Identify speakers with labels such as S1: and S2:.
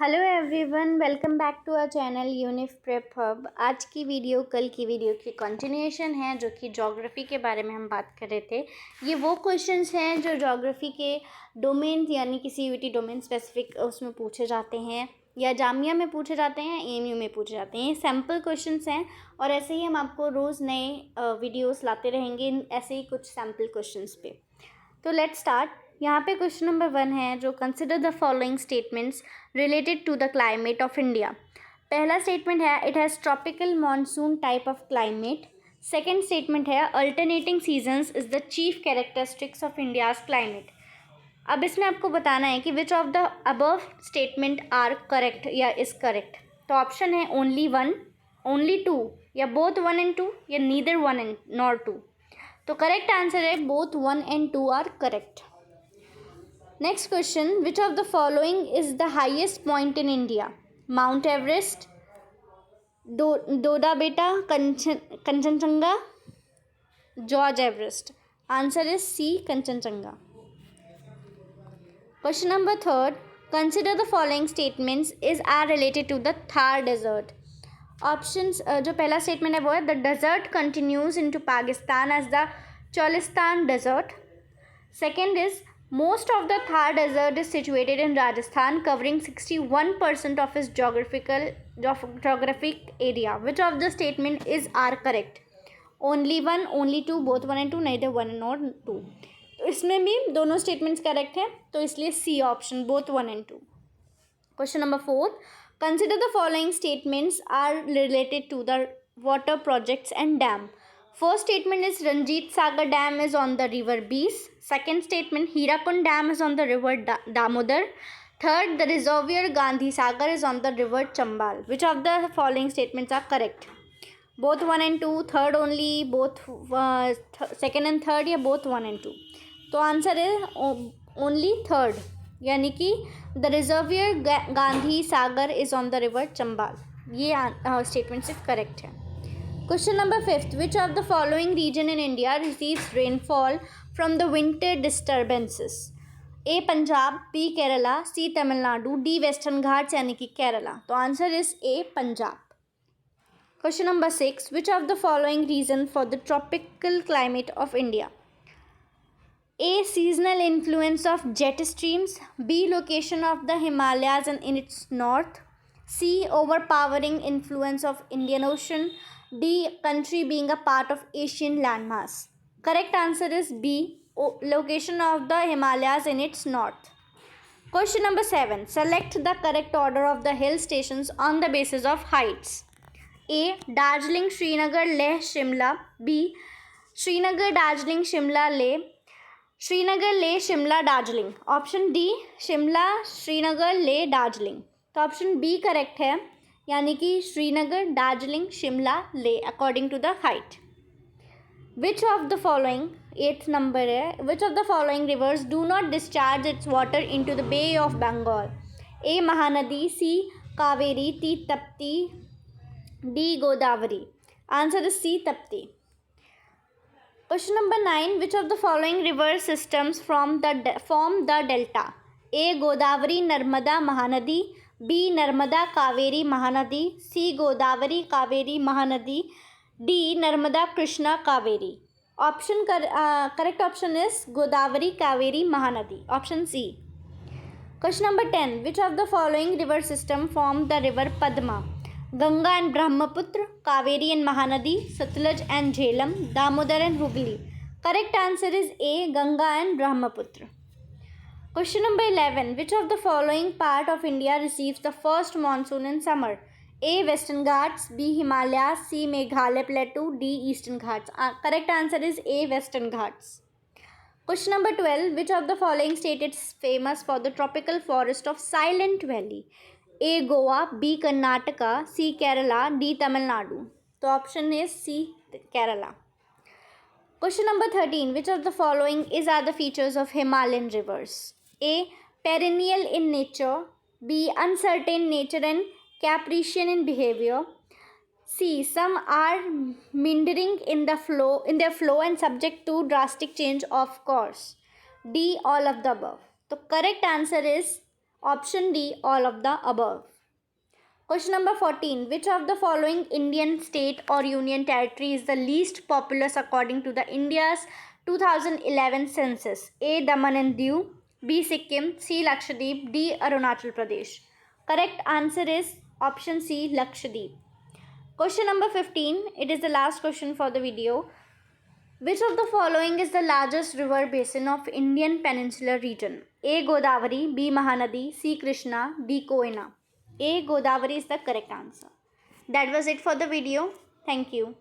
S1: Hello everyone, welcome back to our channel Unif prep hub. आज की video कल की वीडियो की कंटिन्यूएशन है, जो कि ज्योग्राफी के बारे में हम बात कर रहे थे। ये वो क्वेश्चंस हैं जो ज्योग्राफी के डोमेन यानी कि सीयूईटी डोमेन स्पेसिफिक उसमें पूछे जाते हैं, या जामिया में पूछे जाते हैं, एएमयू में पूछे जाते हैं। ये सैम्पल क्वेश्चंस हैं और ऐसे ही हम आपको रोज़ नए वीडियोज़ लाते रहेंगे ऐसे ही कुछ सैम्पल क्वेश्चंस पे। तो लेट्स स्टार्ट। यहाँ पे क्वेश्चन नंबर 1 है, जो consider the following statements related to the climate of India. पहला स्टेटमेंट है it has tropical monsoon type of climate. Second statement है alternating seasons is the chief characteristics of India's climate. अब इसमें आपको बताना है कि which of the above statement are correct या इज़ करेक्ट। तो ऑप्शन है ओनली वन, ओनली टू, या बोथ वन एंड टू, या neither one and nor to. तो करेक्ट आंसर है both one and two are correct. Next question, which of the following is the highest point in India? Mount Everest, Doda Betta, Kanchenjunga, George Everest. Answer is C, Kanchenjunga. Question number 3, consider the following statements is are related to the Thar desert. Options, जो पहला statement है वो है the desert continues into Pakistan as the Cholistan desert. Second is most of the Thar desert is situated in Rajasthan, covering 61% of its geographic area. Which of the statement are correct? Only one, only two, both one and two, neither one nor two. तो इसमें भी दोनों statements correct हैं, तो इसलिए C option, both one and two. Question number 4, consider the following statements are related to the water projects and dam. First statement is Ranjit Sagar Dam is on the river Beas. Second statement, Hirakund Dam is on the river Damodar. Third, the reservoir Gandhi Sagar is on the river Chambal. Which of the following statements are correct? Both one and two, third only, both second and third, या both one and two. तो answer है only third, यानी कि the reservoir Gandhi Sagar is on the river Chambal. ये statement सिर्फ correct है। Question number 5, which of the following region in India receives rainfall from the winter disturbances? A. Punjab, B. Kerala, C. Tamil Nadu, D. Western Ghats यानी कि केरला। तो answer is A. Punjab. Question number 6, which of the following reason for the tropical climate of India? A. Seasonal influence of jet streams, B. Location of the Himalayas and in its north, C. Overpowering influence of Indian Ocean, D. Country being a part of Asian landmass. Correct answer is B. Location of the Himalayas in its north. Question number 7. Select the correct order of the hill stations on the basis of heights. A. Darjeeling, Srinagar, Leh, Shimla. B. Srinagar, Darjeeling, Shimla, Leh. Srinagar, Leh, Shimla, Darjeeling. Option D. Shimla, Srinagar, Leh, Darjeeling. तो option B correct है, यानी कि Srinagar, Darjeeling, Shimla, Leh, according to the height. Which of the following, 8th number है, which of the following rivers do not discharge its water into the bay of Bengal? A. Mahanadi, C. Kaveri, T. Tapti, D. Godavari. Answer is C, Tapti. Question number 9, which of the following river systems form the delta? A. Godavari, Narmada, Mahanadi, B. Narmada, Kaveri, Mahanadi, C. Godavari, Kaveri, Mahanadi, D. Narmada, Krishna, Kaveri. Option correct option is Godavari, Kaveri, Mahanadi, option C. Question number 10, which of the following river system form the river Padma? Ganga and Brahmaputra, Kaveri and Mahanadi, Sutlej and Jhelum, Damodar and Hooghly. Correct answer is A, Ganga and Brahmaputra. Question number 11, which of the following part of India receives the first monsoon in summer? A. Western Ghats, B. Himalayas, C. Meghalaya Plateau, D. Eastern Ghats. Correct answer is A. Western Ghats. Question number 12, which of the following state is famous for the tropical forest of Silent Valley? A. Goa, B. Karnataka, C. Kerala, D. Tamil Nadu. So option is C, Kerala. Question number 13, which of the following are the features of Himalayan rivers? A. Perennial in nature, B. Uncertain nature and capricious in behavior, C. Some are meandering in their flow and subject to drastic change of course, D. All of the above. तो correct answer is Option D, all of the above. Question number 14. Which of the following Indian state or union territory is the least populous according to the India's 2011 census? A. Daman and Diu, B. Sikkim, C. Lakshadweep, D. Arunachal Pradesh. Correct answer is option C, Lakshadweep. Question number 15. It is the last question for the video. Which of the following is the largest river basin of Indian peninsular region? A. Godavari, B. Mahanadi, C. Krishna, D. Koyna. A. Godavari is the correct answer. That was it for the video. Thank you.